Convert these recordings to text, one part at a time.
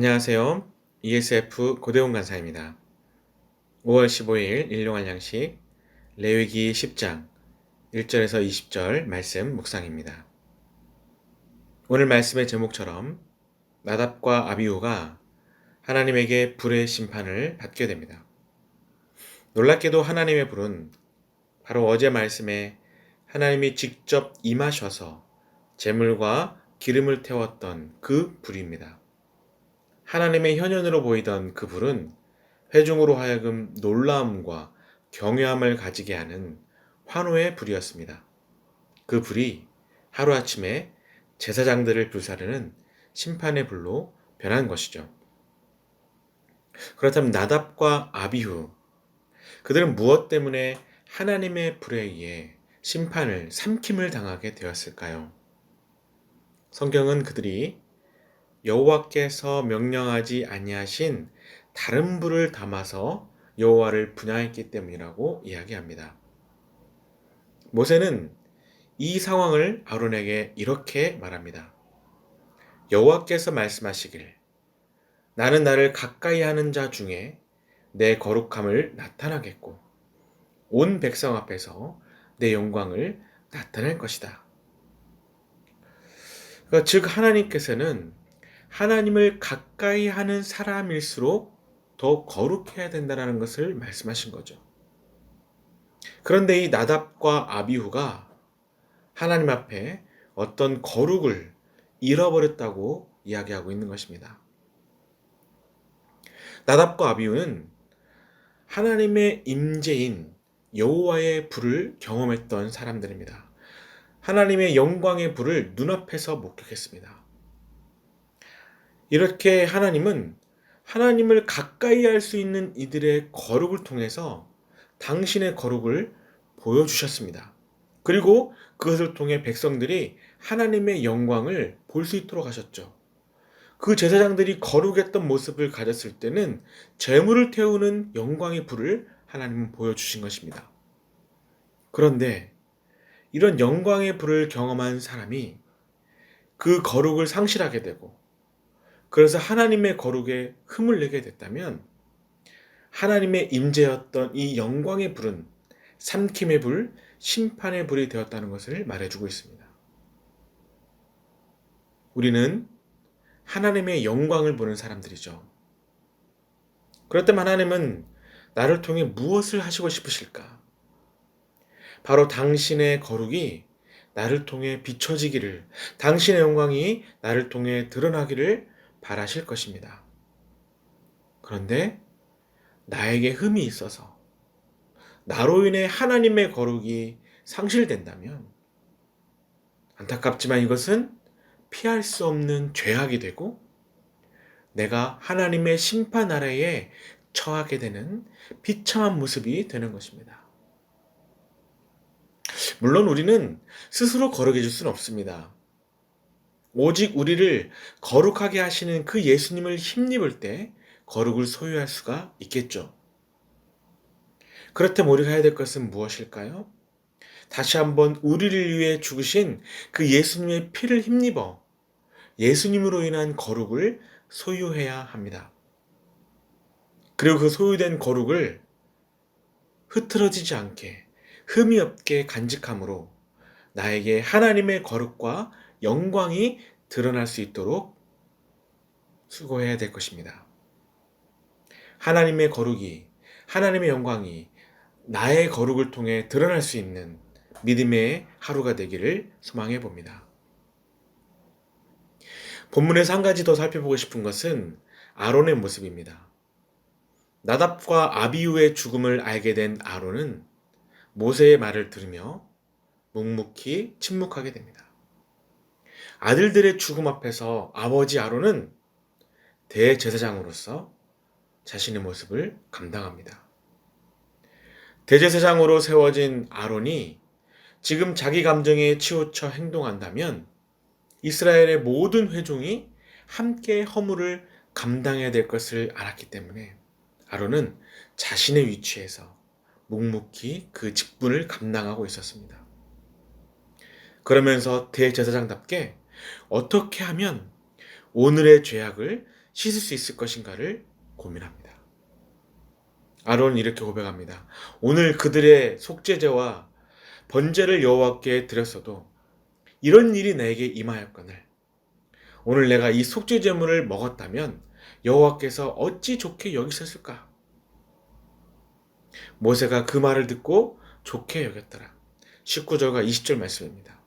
안녕하세요. ESF 고대훈 간사입니다. 5월 15일 일용할 양식 레위기 10장 1절에서 20절 말씀 묵상입니다. 오늘 말씀의 제목처럼 나답과 아비후가 하나님에게 불의 심판을 받게 됩니다. 놀랍게도 하나님의 불은 바로 어제 말씀에 하나님이 직접 임하셔서 재물과 기름을 태웠던 그 불입니다. 하나님의 현현으로 보이던 그 불은 회중으로 하여금 놀라움과 경외함을 가지게 하는 환호의 불이었습니다. 그 불이 하루아침에 제사장들을 불사르는 심판의 불로 변한 것이죠. 그렇다면 나답과 아비후, 그들은 무엇 때문에 하나님의 불에 의해 심판을 삼킴을 당하게 되었을까요? 성경은 그들이 여호와께서 명령하지 아니하신 다른 불을 담아서 여호와를 분향했기 때문이라고 이야기합니다. 모세는 이 상황을 아론에게 이렇게 말합니다. 여호와께서 말씀하시길 나는 나를 가까이 하는 자 중에 내 거룩함을 나타나겠고 온 백성 앞에서 내 영광을 나타낼 것이다. 즉 하나님께서는 하나님을 가까이 하는 사람일수록 더 거룩해야 된다는 것을 말씀하신 거죠. 그런데 이 나답과 아비후가 하나님 앞에 어떤 거룩을 잃어버렸다고 이야기하고 있는 것입니다. 나답과 아비후는 하나님의 임재인 여호와의 불을 경험했던 사람들입니다. 하나님의 영광의 불을 눈앞에서 목격했습니다. 이렇게 하나님은 하나님을 가까이 할 수 있는 이들의 거룩을 통해서 당신의 거룩을 보여주셨습니다. 그리고 그것을 통해 백성들이 하나님의 영광을 볼 수 있도록 하셨죠. 그 제사장들이 거룩했던 모습을 가졌을 때는 제물을 태우는 영광의 불을 하나님은 보여주신 것입니다. 그런데 이런 영광의 불을 경험한 사람이 그 거룩을 상실하게 되고 그래서 하나님의 거룩에 흠을 내게 됐다면 하나님의 임재였던 이 영광의 불은 삼킴의 불, 심판의 불이 되었다는 것을 말해주고 있습니다. 우리는 하나님의 영광을 보는 사람들이죠. 그렇다면 하나님은 나를 통해 무엇을 하시고 싶으실까? 바로 당신의 거룩이 나를 통해 비춰지기를, 당신의 영광이 나를 통해 드러나기를 바라실 것입니다. 그런데 나에게 흠이 있어서 나로 인해 하나님의 거룩이 상실된다면 안타깝지만 이것은 피할 수 없는 죄악이 되고 내가 하나님의 심판 아래에 처하게 되는 비참한 모습이 되는 것입니다. 물론 우리는 스스로 거룩해질 수는 없습니다. 오직 우리를 거룩하게 하시는 그 예수님을 힘입을 때 거룩을 소유할 수가 있겠죠. 그렇다면 우리가 해야 될 것은 무엇일까요? 다시 한번 우리를 위해 죽으신 그 예수님의 피를 힘입어 예수님으로 인한 거룩을 소유해야 합니다. 그리고 그 소유된 거룩을 흐트러지지 않게 흠이 없게 간직함으로 나에게 하나님의 거룩과 영광이 드러날 수 있도록 수고해야 될 것입니다. 하나님의 거룩이, 하나님의 영광이 나의 거룩을 통해 드러날 수 있는 믿음의 하루가 되기를 소망해 봅니다. 본문에서 한 가지 더 살펴보고 싶은 것은 아론의 모습입니다. 나답과 아비후의 죽음을 알게 된 아론은 모세의 말을 들으며 묵묵히 침묵하게 됩니다. 아들들의 죽음 앞에서 아버지 아론은 대제사장으로서 자신의 모습을 감당합니다. 대제사장으로 세워진 아론이 지금 자기 감정에 치우쳐 행동한다면 이스라엘의 모든 회중이 함께 허물을 감당해야 될 것을 알았기 때문에 아론은 자신의 위치에서 묵묵히 그 직분을 감당하고 있었습니다. 그러면서 대제사장답게 어떻게 하면 오늘의 죄악을 씻을 수 있을 것인가를 고민합니다. 아론은 이렇게 고백합니다. 오늘 그들의 속죄제와 번제를 여호와께 드렸어도 이런 일이 내게 임하였거늘 오늘 내가 이 속죄제물을 먹었다면 여호와께서 어찌 좋게 여기셨을까? 모세가 그 말을 듣고 좋게 여겼더라. 19절과 20절 말씀입니다.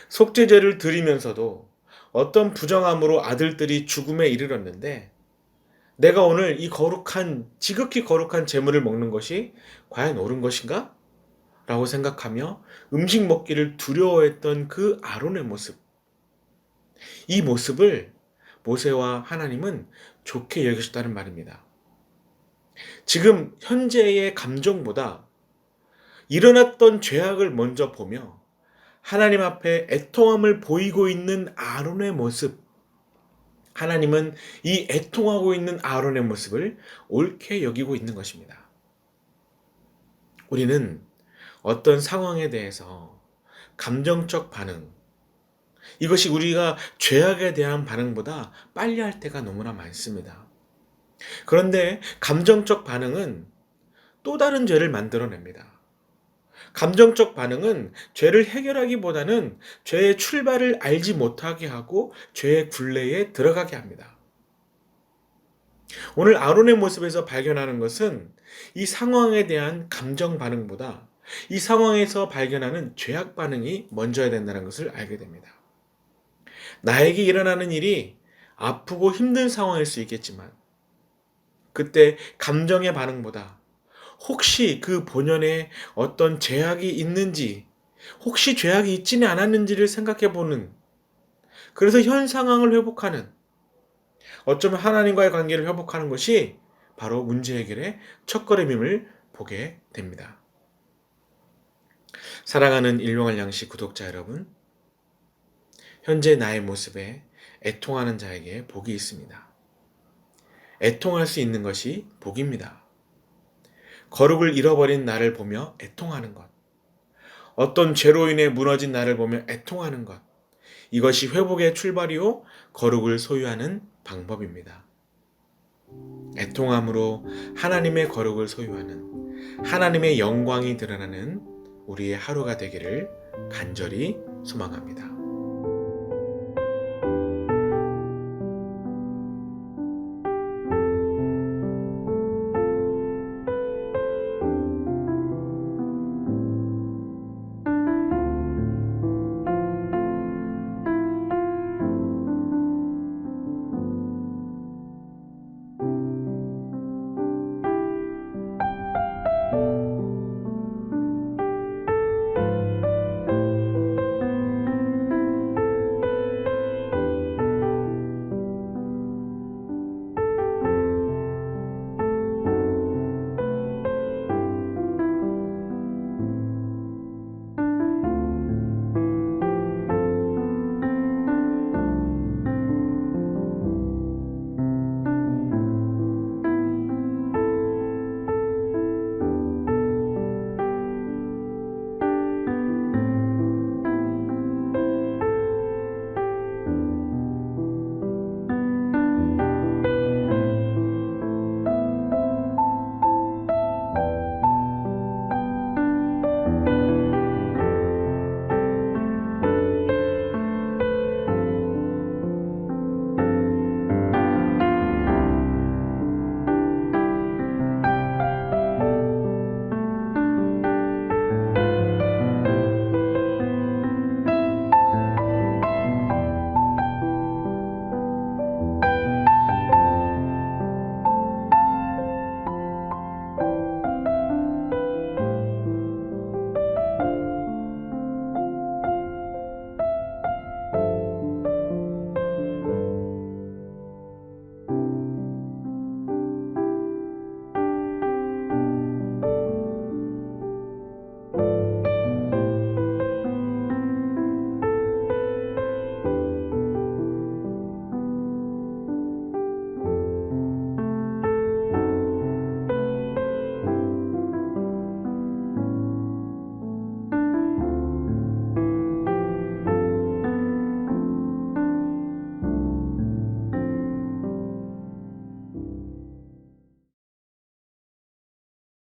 속죄제를 드리면서도 어떤 부정함으로 아들들이 죽음에 이르렀는데 내가 오늘 이 지극히 거룩한 제물을 먹는 것이 과연 옳은 것인가? 라고 생각하며 음식 먹기를 두려워했던 그 아론의 모습. 이 모습을 모세와 하나님은 좋게 여기셨다는 말입니다. 지금 현재의 감정보다 일어났던 죄악을 먼저 보며 하나님 앞에 애통함을 보이고 있는 아론의 모습, 하나님은 이 애통하고 있는 아론의 모습을 옳게 여기고 있는 것입니다. 우리는 어떤 상황에 대해서 감정적 반응, 이것이 우리가 죄악에 대한 반응보다 빨리 할 때가 너무나 많습니다. 그런데 감정적 반응은 또 다른 죄를 만들어냅니다. 감정적 반응은 죄를 해결하기보다는 죄의 출발을 알지 못하게 하고 죄의 굴레에 들어가게 합니다. 오늘 아론의 모습에서 발견하는 것은 이 상황에 대한 감정 반응보다 이 상황에서 발견하는 죄악 반응이 먼저야 된다는 것을 알게 됩니다. 나에게 일어나는 일이 아프고 힘든 상황일 수 있겠지만 그때 감정의 반응보다 혹시 그 본연에 어떤 죄악이 있는지, 혹시 죄악이 있지는 않았는지를 생각해 보는, 그래서 현 상황을 회복하는, 어쩌면 하나님과의 관계를 회복하는 것이 바로 문제 해결의 첫걸음임을 보게 됩니다. 사랑하는 일용할 양식 구독자 여러분, 현재 나의 모습에 애통하는 자에게 복이 있습니다. 애통할 수 있는 것이 복입니다. 거룩을 잃어버린 나를 보며 애통하는 것. 어떤 죄로 인해 무너진 나를 보며 애통하는 것. 이것이 회복의 출발이요 거룩을 소유하는 방법입니다. 애통함으로 하나님의 거룩을 소유하는 하나님의 영광이 드러나는 우리의 하루가 되기를 간절히 소망합니다.